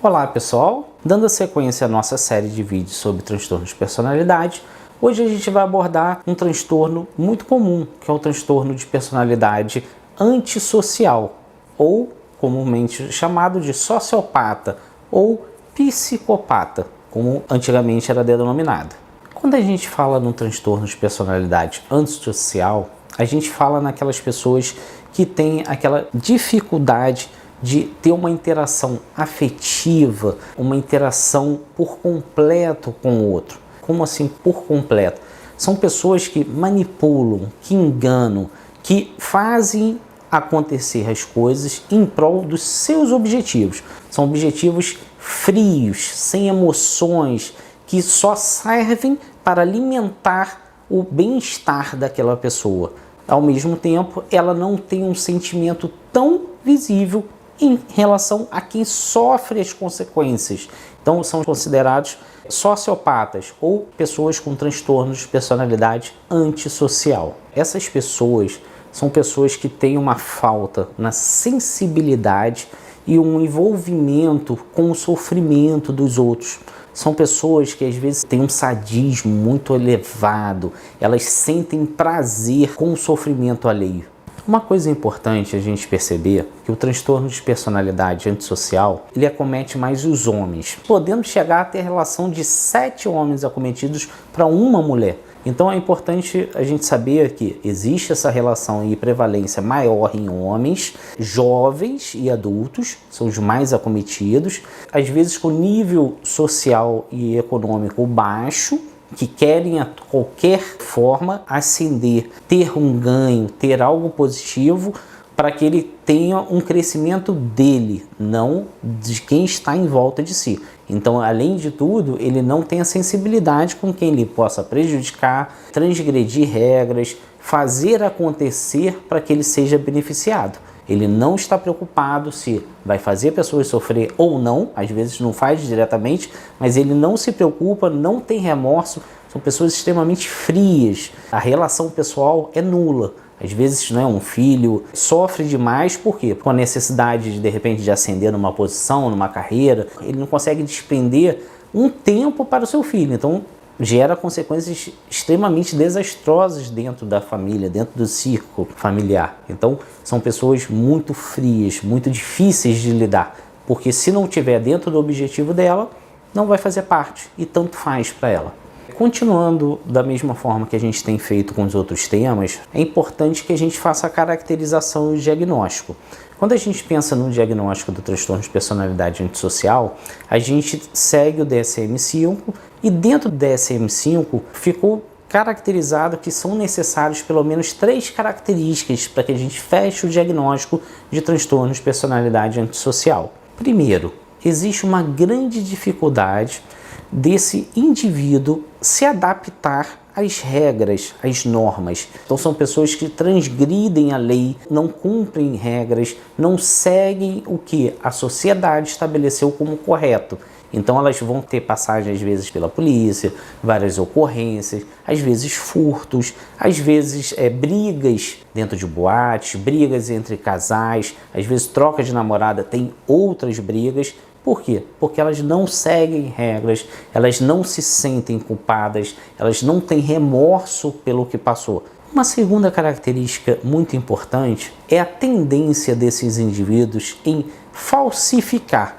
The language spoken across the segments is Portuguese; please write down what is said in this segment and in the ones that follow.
Olá pessoal, dando sequência à nossa série de vídeos sobre transtornos de personalidade, hoje a gente vai abordar um transtorno muito comum, que é o transtorno de personalidade antissocial, ou comumente chamado de sociopata ou psicopata, como antigamente era denominado. Quando a gente fala no transtorno de personalidade antissocial, a gente fala naquelas pessoas que têm aquela dificuldade de ter uma interação afetiva, uma interação por completo com o outro. Como assim por completo? São pessoas que manipulam, que enganam, que fazem acontecer as coisas em prol dos seus objetivos. São objetivos frios, sem emoções, que só servem para alimentar o bem-estar daquela pessoa. Ao mesmo tempo, ela não tem um sentimento tão visível em relação a quem sofre as consequências. Então, são considerados sociopatas ou pessoas com transtornos de personalidade antissocial. Essas pessoas são pessoas que têm uma falta na sensibilidade e um envolvimento com o sofrimento dos outros. São pessoas que às vezes têm um sadismo muito elevado, elas sentem prazer com o sofrimento alheio. Uma coisa importante a gente perceber é que o transtorno de personalidade antissocial, ele acomete mais os homens, podendo chegar a ter relação de 7 homens acometidos para uma mulher. Então é importante a gente saber que existe essa relação e prevalência maior em homens, jovens e adultos, são os mais acometidos, às vezes com nível social e econômico baixo, que querem a qualquer forma ascender, ter um ganho, ter algo positivo para que ele tenha um crescimento dele, não de quem está em volta de si. Então, além de tudo, ele não tem a sensibilidade com quem ele possa prejudicar, transgredir regras, fazer acontecer para que ele seja beneficiado. Ele não está preocupado se vai fazer pessoas sofrer ou não, às vezes não faz diretamente, mas ele não se preocupa, não tem remorso, são pessoas extremamente frias. A relação pessoal é nula. Às vezes, né, um filho sofre demais, por quê? Com a necessidade de repente de ascender numa posição, numa carreira, ele não consegue despender um tempo para o seu filho, então gera consequências extremamente desastrosas dentro da família, dentro do círculo familiar. Então, são pessoas muito frias, muito difíceis de lidar, porque se não estiver dentro do objetivo dela, não vai fazer parte e tanto faz para ela. Continuando da mesma forma que a gente tem feito com os outros temas, é importante que a gente faça a caracterização e o diagnóstico. Quando a gente pensa no diagnóstico do transtorno de personalidade antissocial, a gente segue o DSM-5 e dentro do DSM-5 ficou caracterizado que são necessários pelo menos 3 características para que a gente feche o diagnóstico de transtorno de personalidade antissocial. Primeiro, existe uma grande dificuldade desse indivíduo se adaptar às regras, às normas. Então são pessoas que transgridem a lei, não cumprem regras, não seguem o que a sociedade estabeleceu como correto. Então elas vão ter passagem às vezes pela polícia, várias ocorrências, às vezes furtos, às vezes brigas dentro de boates, brigas entre casais, às vezes troca de namorada, tem outras brigas. Por quê? Porque elas não seguem regras, elas não se sentem culpadas, elas não têm remorso pelo que passou. Uma segunda característica muito importante é a tendência desses indivíduos em falsificar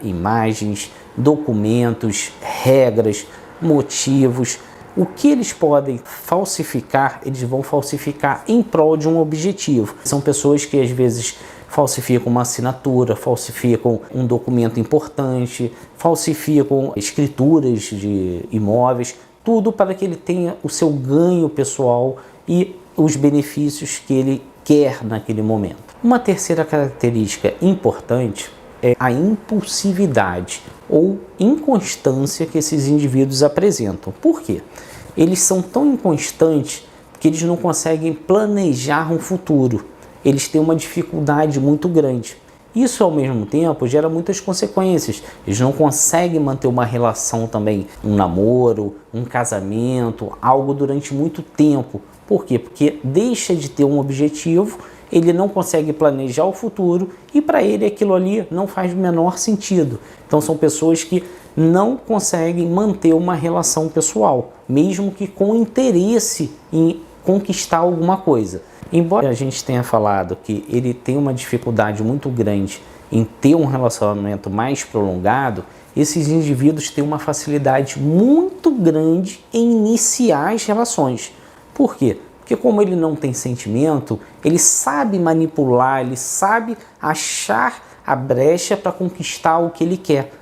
imagens, documentos, regras, motivos. O que eles podem falsificar, eles vão falsificar em prol de um objetivo. São pessoas que às vezes falsificam uma assinatura, falsificam um documento importante, falsificam escrituras de imóveis, tudo para que ele tenha o seu ganho pessoal e os benefícios que ele quer naquele momento. Uma terceira característica importante é a impulsividade ou inconstância que esses indivíduos apresentam. Por quê? Eles são tão inconstantes que eles não conseguem planejar um futuro. Eles têm uma dificuldade muito grande. Isso, ao mesmo tempo, gera muitas consequências. Eles não conseguem manter uma relação também, um namoro, um casamento, algo durante muito tempo. Por quê? Porque deixa de ter um objetivo ele não consegue planejar o futuro e para ele aquilo ali não faz o menor sentido. Então são pessoas que não conseguem manter uma relação pessoal, mesmo que com interesse em conquistar alguma coisa. Embora a gente tenha falado que ele tem uma dificuldade muito grande em ter um relacionamento mais prolongado, esses indivíduos têm uma facilidade muito grande em iniciar as relações. Por quê? Porque como ele não tem sentimento, ele sabe manipular, ele sabe achar a brecha para conquistar o que ele quer.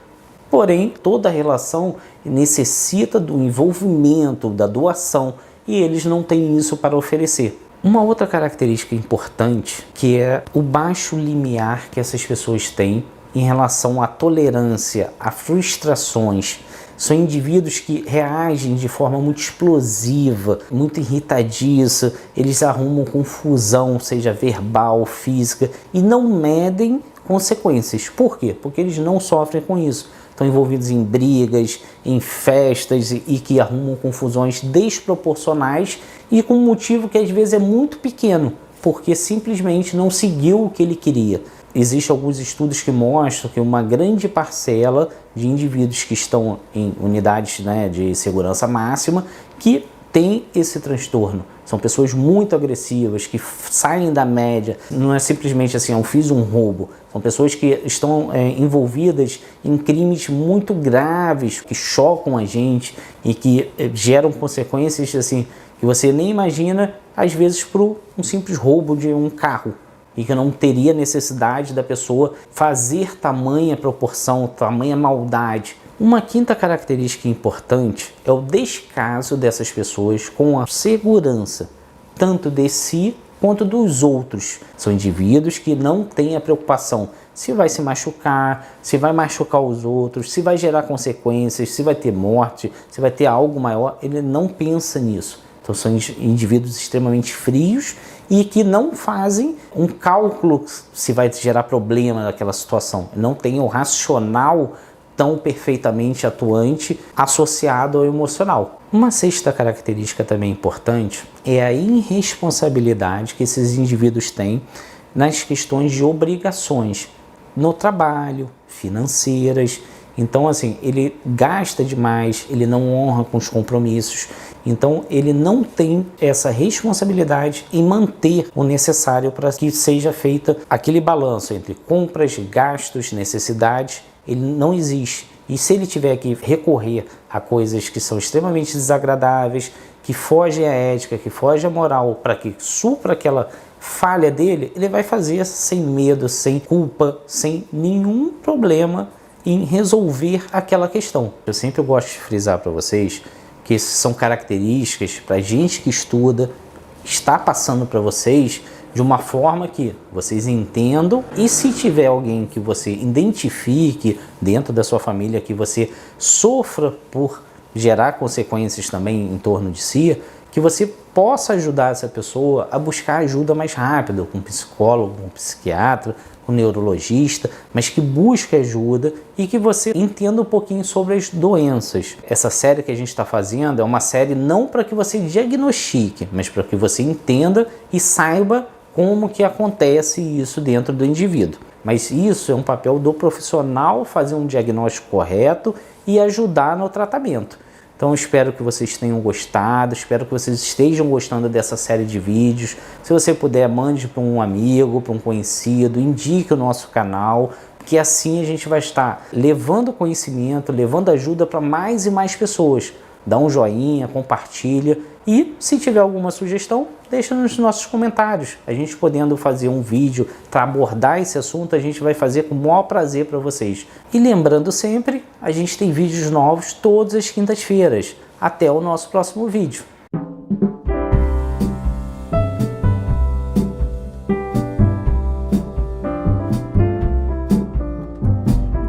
Porém, toda relação necessita do envolvimento, da doação, e eles não têm isso para oferecer. Uma outra característica importante, que é o baixo limiar que essas pessoas têm em relação à tolerância, a frustrações. São indivíduos que reagem de forma muito explosiva, muito irritadiça, eles arrumam confusão, seja verbal, física, e não medem consequências. Por quê? Porque eles não sofrem com isso. Estão envolvidos em brigas, em festas e que arrumam confusões desproporcionais e com um motivo que às vezes é muito pequeno, porque simplesmente não seguiu o que ele queria. Existem alguns estudos que mostram que uma grande parcela de indivíduos que estão em unidades, de segurança máxima que tem esse transtorno. São pessoas muito agressivas, que saem da média. Não é simplesmente assim, eu fiz um roubo. São pessoas que estão envolvidas em crimes muito graves, que chocam a gente e que geram consequências assim, que você nem imagina, às vezes, por um simples roubo de um carro. E que não teria necessidade da pessoa fazer tamanha proporção, tamanha maldade. Uma quinta característica importante é o descaso dessas pessoas com a segurança, tanto de si quanto dos outros. São indivíduos que não têm a preocupação se vai se machucar, se vai machucar os outros, se vai gerar consequências, se vai ter morte, se vai ter algo maior. Ele não pensa nisso. Então são indivíduos extremamente frios e que não fazem um cálculo se vai gerar problema naquela situação. Não tem o racional tão perfeitamente atuante associado ao emocional. Uma sexta característica também importante é a irresponsabilidade que esses indivíduos têm nas questões de obrigações no trabalho, financeiras. Então, assim, ele gasta demais, ele não honra com os compromissos, então ele não tem essa responsabilidade em manter o necessário para que seja feita aquele balanço entre compras, gastos, necessidades. Ele não existe. E se ele tiver que recorrer a coisas que são extremamente desagradáveis, que fogem à ética, que fogem à moral, para que supra aquela falha dele, ele vai fazer sem medo, sem culpa, sem nenhum problema em resolver aquela questão. Eu sempre gosto de frisar para vocês que são características para a gente que estuda, está passando para vocês de uma forma que vocês entendam, e se tiver alguém que você identifique dentro da sua família que você sofra por gerar consequências também em torno de si, que você possa ajudar essa pessoa a buscar ajuda mais rápido, com um psicólogo, com um psiquiatra, com um neurologista, mas que busque ajuda e que você entenda um pouquinho sobre as doenças. Essa série que a gente está fazendo é uma série não para que você diagnostique, mas para que você entenda e saiba como que acontece isso dentro do indivíduo. Mas isso é um papel do profissional fazer um diagnóstico correto e ajudar no tratamento. Então eu espero que vocês tenham gostado, espero que vocês estejam gostando dessa série de vídeos. Se você puder, mande para um amigo, para um conhecido, indique o nosso canal, que assim a gente vai estar levando conhecimento, levando ajuda para mais e mais pessoas. Dá um joinha, compartilha e se tiver alguma sugestão, deixa nos nossos comentários. A gente podendo fazer um vídeo para abordar esse assunto, a gente vai fazer com o maior prazer para vocês. E lembrando sempre, a gente tem vídeos novos todas as quintas-feiras. Até o nosso próximo vídeo.